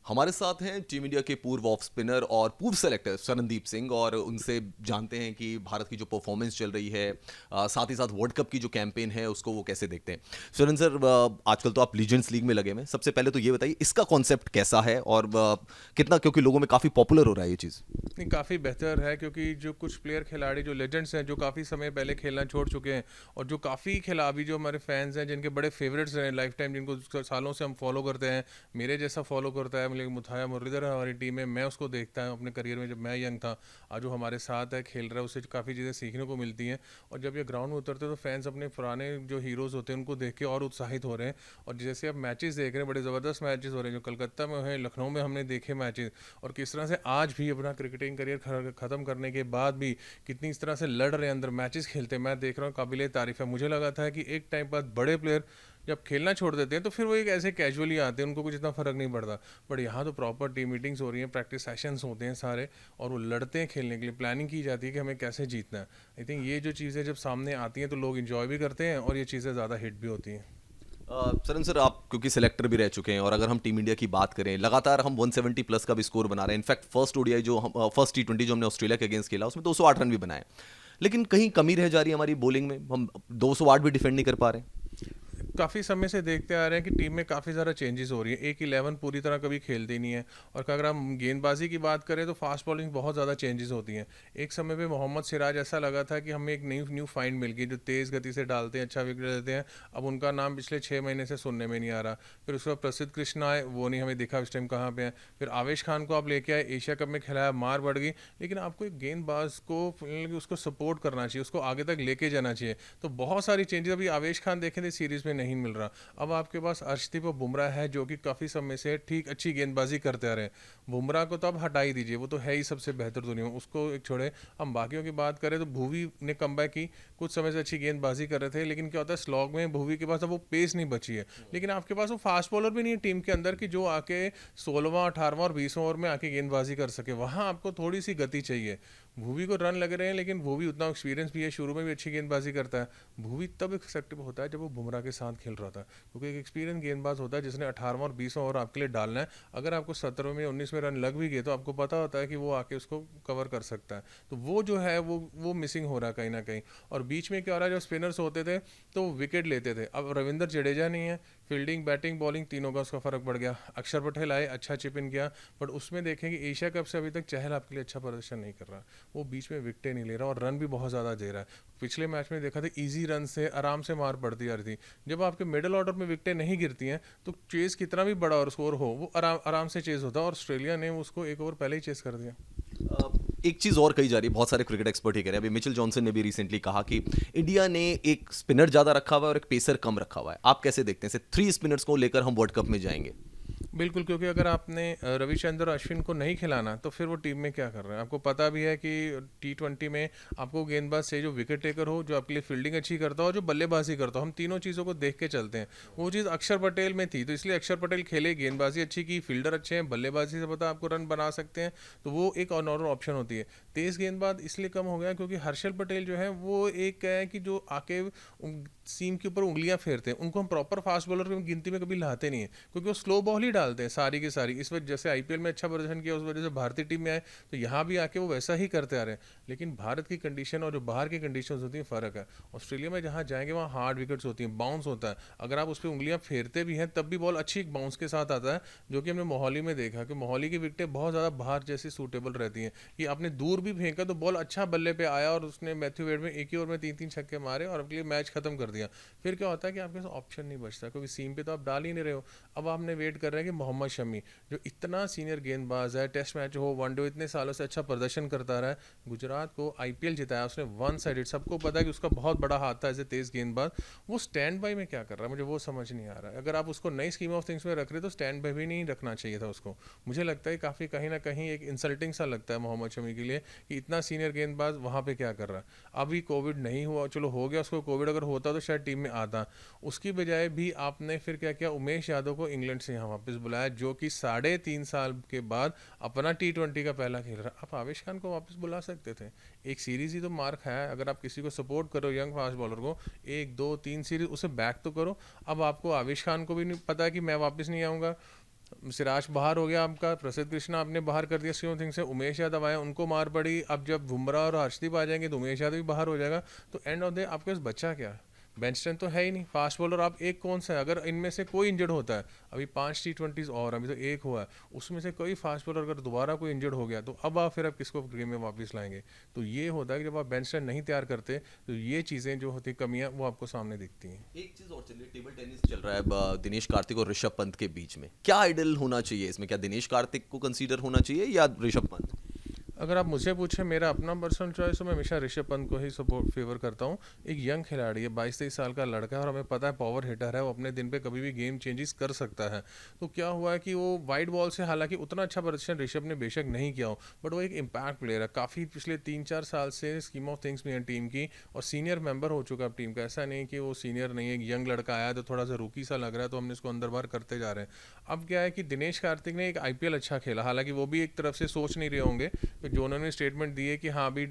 हमारे साथ हैं टीम इंडिया के पूर्व ऑफ स्पिनर और पूर्व सेलेक्टर शरणदीप सिंह, और उनसे जानते हैं कि भारत की जो परफॉर्मेंस चल रही है, साथ ही साथ वर्ल्ड कप की जो कैंपेन है उसको वो कैसे देखते हैं। शरण सर, आजकल तो आप लीजेंड्स लीग में लगे हुए हैं। सबसे पहले तो ये बताइए इसका कॉन्सेप्ट कैसा है और कितना, क्योंकि लोगों में काफ़ी पॉपुलर हो रहा है ये चीज़। नहीं, काफ़ी बेहतर है क्योंकि जो कुछ प्लेयर खिलाड़ी जो लेजेंड्स हैं जो काफ़ी समय पहले खेलना छोड़ चुके हैं, और जो काफ़ी खिलाड़ी जो हमारे फैंस हैं जिनके बड़े फेवरेट्स हैं लाइफ टाइम, जिनको सालों से हम फॉलो करते हैं, मेरे जैसा फॉलो करता है, मतलब मुथाया मुरलीधर है हमारी टीम में, मैं उसको देखता हूँ अपने करियर में जब मैं यंग था। आज जो हमारे साथ है खेल रहा है उससे काफ़ी चीज़ें सीखने को मिलती हैं। और जब ये ग्राउंड में उतरते हैं तो फैंस अपने पुराने जो हीरोज़ होते हैं उनको देख के और उत्साहित हो रहे हैं। और जैसे अब मैचेस देख रहे हैं, बड़े ज़बरदस्त मैचेस हो रहे हैं जो कलकत्ता में हैं, लखनऊ में हमने देखे मैचेस, और किस तरह से आज भी अपना क्रिकेटिंग करियर ख़त्म करने के बाद भी कितनी इस तरह से लड़ रहे हैं, अंदर मैचेस खेलते हैं, मैं देख रहा हूँ, काबिल तारीफ़ है। मुझे लगा था कि एक टाइम बाद बड़े प्लेयर जब खेलना छोड़ देते हैं तो फिर वो एक ऐसे कैजुअली आते हैं, उनको कुछ इतना फ़र्क नहीं पड़ता। बट यहाँ तो प्रॉपर टीम मीटिंग्स हो रही हैं, प्रैक्टिस सेशंस होते हैं सारे, और वो लड़ते हैं खेलने के लिए, प्लानिंग की जाती है कि हमें कैसे जीतना है। आई थिंक ये जो चीज़ें जब सामने आती हैं तो लोग इन्जॉय भी करते हैं और ये चीज़ें ज़्यादा हिट भी होती हैं। सरन सर, आप क्योंकि सिलेक्टर भी रह चुके हैं, और अगर हम टीम इंडिया की बात करें, लगातार हम 170 प्लस का भी स्कोर बना रहे हैं। इनफैक्ट फर्स्ट ओडीआई जो हम फर्स्ट टी20 जो हमने ऑस्ट्रेलिया के अगेंस्ट खेला उसमें 208 रन भी बनाए, लेकिन कहीं कमी रह जा रही है हमारी बॉलिंग में। हम 208 भी डिफेंड नहीं कर पा रहे हैं। काफ़ी समय से देखते आ रहे हैं कि टीम में काफ़ी ज़्यादा चेंजेस हो रही है, एक 11 पूरी तरह कभी खेलती नहीं है। और अगर हम गेंदबाजी की बात करें तो फास्ट बॉलिंग बहुत ज़्यादा चेंजेस होती हैं। एक समय पे मोहम्मद सिराज ऐसा लगा था कि हमें एक न्यू न्यू फाइंड मिल गई, जो तेज़ गति से डालते हैं, अच्छा विकेट देते हैं। अब उनका नाम पिछले 6 महीने से सुनने में नहीं आ रहा। फिर उसके बाद प्रसिद्ध कृष्णा आए, वो नहीं हमें दिखा इस टाइम कहाँ पे है। फिर आवेश खान को आप लेके आए, एशिया कप में खिलाया, मार बढ़ गई। लेकिन आपको एक गेंदबाज को उसको सपोर्ट करना चाहिए, उसको आगे तक लेके जाना चाहिए। तो बहुत सारी चेंजेस अभी आवेश खान देखें थे सीरीज़ में नहीं मिल रहा। अब आपके पास अर्शदीप और बुमराह है जो कि काफ़ी समय से ठीक अच्छी गेंदबाजी करते आ रहे हैं। बुमराह को तो आप हटा ही दीजिए, वो तो है ही सबसे बेहतर दुनिया में, उसको एक छोड़े। हम बाकियों की बात करें तो भुवी ने कमबैक की, कुछ समय से अच्छी गेंदबाजी कर रहे थे, लेकिन क्या होता है स्लॉग में भुवी के पास अब वो पेस नहीं बची है। लेकिन आपके पास वो फास्ट बॉलर भी नहीं है टीम के अंदर कि जो आके 16वां 18वां और 20वां ओवर में आके गेंदबाजी कर सके, वहाँ आपको थोड़ी सी गति चाहिए। भुवी को रन लग रहे हैं, लेकिन वो भी उतना एक्सपीरियंस भी है, शुरू में भी अच्छी गेंदबाजी करता है। भुवी तब एक्सेप्टेबल होता है जब वो बुमराह के साथ खेल रहा था, क्योंकि एक एक्सपीरियंस गेंदबाज होता है जिसने 18वां और 20वां ओवर आपके लिए डालना है। अगर आपको 17वें में 19वें रन लग भी गए तो आपको पता होता है कि वो आके उसको कवर कर सकता है। तो वो जो है वो मिसिंग हो रहा है कहीं ना कहीं। और बीच में क्या हो रहा है, जो स्पिनर्स होते थे तो विकेट लेते थे, अब रविंद्र जडेजा नहीं है, फील्डिंग बैटिंग बॉलिंग तीनों का उसका फ़र्क पड़ गया। अक्षर पटेल आए, अच्छा चिप इन किया, बट उसमें देखें कि एशिया कप से अभी तक चहल आपके लिए अच्छा प्रदर्शन नहीं कर रहा। वो बीच में विकेटें नहीं ले रहा और रन भी बहुत ज़्यादा दे रहा है। पिछले मैच में देखा था इजी रन से आराम से मार पड़ती आ रही थी। जब आपके मिडिल ऑर्डर में विकेटें नहीं गिरती हैं तो चेस कितना भी बड़ा और स्कोर हो वो आराम आराम से चेस होता है, और ऑस्ट्रेलिया ने उसको एक ओवर पहले ही चेस कर दिया। अ, एक चीज और कही जा रही है, बहुत सारे क्रिकेट एक्सपर्ट ही कह रहे हैं। अभी मिचेल जॉनसन ने भी रिसेंटली कहा कि इंडिया ने एक स्पिनर ज्यादा रखा हुआ है और एक पेसर कम रखा हुआ है। आप कैसे देखते हैं, 3 स्पिनर्स को लेकर हम वर्ल्ड कप में जाएंगे? बिल्कुल, क्योंकि अगर आपने रविचंद्र अश्विन को नहीं खिलाना तो फिर वो टीम में क्या कर रहे हैं। आपको पता भी है कि T20 में आपको गेंदबाज चाहिए जो विकेट टेकर हो, जो आपके लिए फील्डिंग अच्छी करता हो, जो बल्लेबाजी करता हो। हम तीनों चीज़ों को देख के चलते हैं। वो चीज़ अक्षर पटेल में थी, तो इसलिए अक्षर पटेल खेले, गेंदबाजी अच्छी की, फील्डर अच्छे हैं, बल्लेबाजी से पता आपको रन बना सकते हैं, तो वो एक और ऑप्शन होती है। तेज़ गेंदबाज इसलिए कम हो गया क्योंकि हर्षल पटेल जो है वो एक है कि जो आके सीम के ऊपर उंगलियां फेरते हैं, उनको हम प्रॉपर फास्ट बॉलर की गिनती में कभी लाते नहीं है, क्योंकि वो स्लो बॉल ही डालते हैं सारी की सारी। इस वजह जैसे आईपीएल में अच्छा प्रदर्शन किया उस वजह से भारतीय टीम में आए, तो यहाँ भी आके वो वैसा ही करते आ रहे हैं। लेकिन भारत की कंडीशन और जो बाहर की कंडीशन होती है फ़र्क है। ऑस्ट्रेलिया में जहाँ जाएंगे वहाँ हार्ड विकेट्स होती हैं, बाउंस होता है, अगर आप उस पर उंगलियां फेरते भी हैं तब भी बॉल अच्छी एक बाउंस के साथ आता है, जो कि हमने मोहाली में देखा कि मोहाली की विकेटें बहुत ज़्यादा बाहर जैसी सूटेबल रहती हैं, कि आपने दूर भी फेंका तो बॉल अच्छा बल्ले पे आया और उसने मैथ्यू वेड में एक ही ओवर में 3-3 छक्के मारे और आपके लिए मैच खत्म कर दिया। फिर क्या होता है कि आपके पास ऑप्शन नहीं बचता, क्योंकि सीम पे तो आप डाल ही नहीं रहे हो। अब आपने वेट कर रहे हैं कि मोहम्मद शमी जो इतना सीनियर गेंदबाज है, टेस्ट मैच हो वनडे इतने सालों से अच्छा प्रदर्शन करता रहा है, गुजरात को आईपीएल जिताया उसने वन साइडेड, सबको पता है कि उसका बहुत बड़ा हाथ था एज ए तेज गेंदबाज, वो स्टैंड बाई में क्या कर रहा है मुझे वो समझ नहीं आ रहा है। अगर आप उसको नई स्कीम ऑफ थिंग्स में रख रहे तो स्टैंड बाई भी नहीं रखना चाहिए था उसको। मुझे लगता है काफ़ी कहीं ना कहीं एक इंसल्टिंग सा लगता है मोहम्मद शमी के लिए कि इतना सीनियर गेंदबाज वहाँ पे क्या कर रहा है। अभी कोविड नहीं हुआ, चलो हो गया उसको कोविड, अगर होता तो शायद टीम में आता। उसकी बजाय भी आपने फिर क्या किया, उमेश यादव को इंग्लैंड से यहाँ वापस बुलाया, जो कि 3.5 साल के बाद अपना T20 का पहला खेल रहा है। आप आवेश खान को वापस बुला सकते थे, एक सीरीज ही तो मार खाया है। अगर आप किसी को सपोर्ट करो यंग फास्ट बॉलर को, 1 2 3 सीरीज उसे बैक तो करो। अब आपको आवेश खान को भी नहीं पता है कि मैं वापस नहीं आऊँगा, सिराज बाहर हो गया आपका, प्रसिद्ध कृष्णा आपने बाहर कर दिया स्कीम ऑफ थिंग्स से, उमेश यादव आए उनको मार पड़ी, अब जब बुमराह और हर्षदीप आ जाएंगे तो उमेश यादव भी बाहर हो जाएगा। तो एंड ऑफ द डे आपके पास बच्चा क्या? बेंच स्ट्रेंथ तो है ही नहीं, फास्ट बॉलर आप एक कौन सा है? अगर इनमें से कोई इंजर्ड होता है, अभी 5 T20s और अभी तो एक हुआ है, उसमें से कोई फास्ट बॉलर अगर दोबारा कोई इंजर्ड हो गया तो अब आप फिर आप किसको गेम में वापस लाएंगे? तो ये होता है कि जब आप बेंच स्ट्रेंथ नहीं तैयार करते तो ये चीज़ें जो होती कमियां वो आपको सामने दिखती हैं। एक चीज और चल रही है, टेबल टेनिस चल रहा है अब, दिनेश कार्तिक और ऋषभ पंत के बीच में क्या आइडल होना चाहिए इसमें? क्या दिनेश कार्तिक को कंसीडर होना चाहिए या ऋषभ पंत? अगर आप मुझे पूछे मेरा अपना पर्सनल चॉइस तो मैं हमेशा ऋषभ पंत को ही सपोर्ट फेवर करता हूँ। एक यंग खिलाड़ी है, 22-23 साल का लड़का है और हमें पता है पावर हिटर है, वो अपने दिन पे कभी भी गेम चेंजेस कर सकता है। तो क्या हुआ है कि वो वाइड बॉल से हालांकि उतना अच्छा प्रदर्शन ऋषभ ने बेशक नहीं किया हो, बट वो एक इम्पैक्ट प्लेयर है, काफ़ी पिछले 3-4 साल से स्कीम ऑफ थिंग्स में है टीम की, और सीनियर मेंबर हो चुका है टीम का। ऐसा नहीं कि वो सीनियर नहीं है, एक यंग लड़का आया तो थोड़ा सा रूकी सा लग रहा है तो हमने इसको अंदर बाहर करते जा रहे हैं। अब क्या है कि दिनेश कार्तिक ने एक IPL अच्छा खेला, हालांकि वो भी एक तरफ से सोच नहीं रहे होंगे जो उन्होंने स्टेटमेंट दिए कि हाँ अभी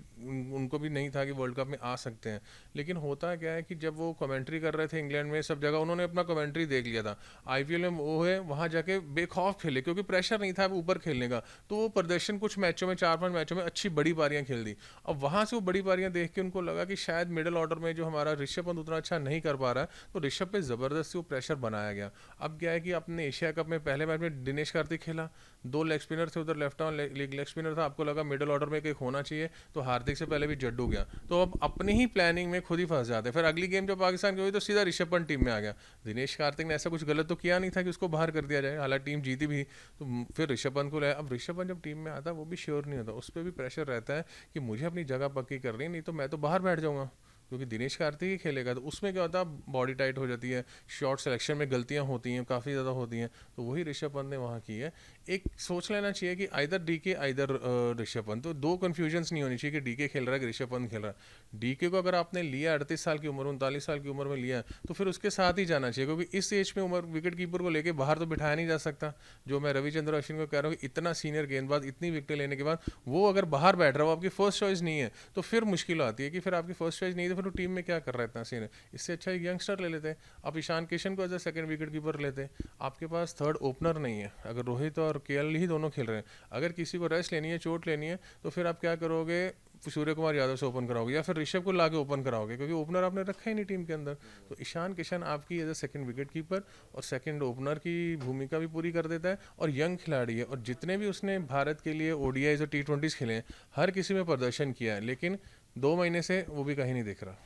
उनको भी नहीं था कि वर्ल्ड कप में आ सकते हैं, लेकिन होता क्या है कि जब वो कमेंट्री कर रहे थे इंग्लैंड में सब जगह, उन्होंने अपना कमेंट्री देख लिया था। IPL में वो है वहाँ जाके बेखौफ खेले क्योंकि प्रेशर नहीं था ऊपर खेलने का, तो वो प्रदर्शन कुछ मैचों में 4-5 मैचों में अच्छी बड़ी पारियां खेल दी। अब वहाँ से वो बड़ी पारियां देख के उनको लगा कि शायद मिडिल ऑर्डर में जो हमारा ऋषभ पंत उतना अच्छा नहीं कर पा रहा है, तो ऋषभ पे जबरदस्ती वो प्रेशर बनाया गया। अब क्या है कि अपने एशिया कप में पहले मैच में दिनेश कार्तिक खेला, 2 लेग स्पिनर थे उधर, लेफ्ट आर्म लेग स्पिनर था, आपको लगा मिडिल ऑर्डर में एक होना चाहिए, तो हार्दिक से पहले भी जड्डू गया, तो अब अपनी ही प्लानिंग में खुद ही फंस जाते हैं। फिर अगली गेम जब पाकिस्तान की हुई तो सीधा ऋषभ पंत टीम में आ गया। दिनेश कार्तिक ने ऐसा कुछ गलत तो किया नहीं था कि उसको बाहर कर दिया जाए, हालांकि टीम जीती भी, तो फिर ऋषभ पंत को लाया। अब ऋषभ पंत जब टीम में आता है वो भी श्योर नहीं होता, उस पर भी प्रेशर रहता है कि मुझे अपनी जगह पक्की करनी है, नहीं तो मैं तो बाहर बैठ जाऊंगा, क्योंकि दिनेश कार्तिक ही खेलेगा। तो उसमें क्या होता है, बॉडी टाइट हो जाती है, शॉट सिलेक्शन में गलतियां होती हैं, काफ़ी ज़्यादा होती हैं, तो वही ऋषभ पंत ने वहाँ की है। एक सोच लेना चाहिए कि either DK either Rishabh Pant, तो दो कन्फ्यूजन्स नहीं होनी चाहिए कि DK खेल रहा है कि ऋषभ पंत खेल रहा है। DK को अगर आपने लिया 38 साल की उम्र, 39 साल की उम्र में लिया तो फिर उसके साथ ही जाना चाहिए, क्योंकि इस एज में उम्र विकेट कीपर को लेकर बाहर तो बिठाया नहीं जा सकता। जो मैं रविचंद्र अश्विन को कह रहा हूँ कि इतना सीनियर गेंदबाज इतनी विकेट लेने के बाद वो अगर बाहर बैठ रहा हो, आपकी फर्स्ट चॉइस नहीं है, तो फिर मुश्किल आती है कि फिर आपकी फर्स्ट चॉइस नहीं है तो फिर वो टीम में क्या कर रहा है इतना सीनियर। इससे अच्छा एक यंगस्टर ले लेते हैं, आप ईशान किशन को as a second wicket keeper लेते हैं। आपके पास थर्ड ओपनर नहीं है, अगर रोहित और KL ही दोनों खेल रहे हैं, अगर किसी को रेस्ट लेनी है, चोट लेनी है, तो फिर आप क्या करोगे, सूर्य कुमार यादव से ओपन कराओगे या फिर ऋषभ को लाके ओपन कराओगे, क्योंकि ओपनर आपने रखा ही नहीं टीम के अंदर। तो ईशान किशन आपकी as a second wicket keeper और सेकंड ओपनर की भूमिका भी पूरी कर देता है, और यंग खिलाड़ी है, और जितने भी उसने भारत के लिए ODIs और T20s खेले हैं हर किसी में प्रदर्शन किया है, लेकिन 2 महीने से वो भी कहीं नहीं दिख रहा।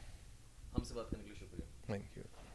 हमसे बात करने के लिए शुक्रिया। Thank you.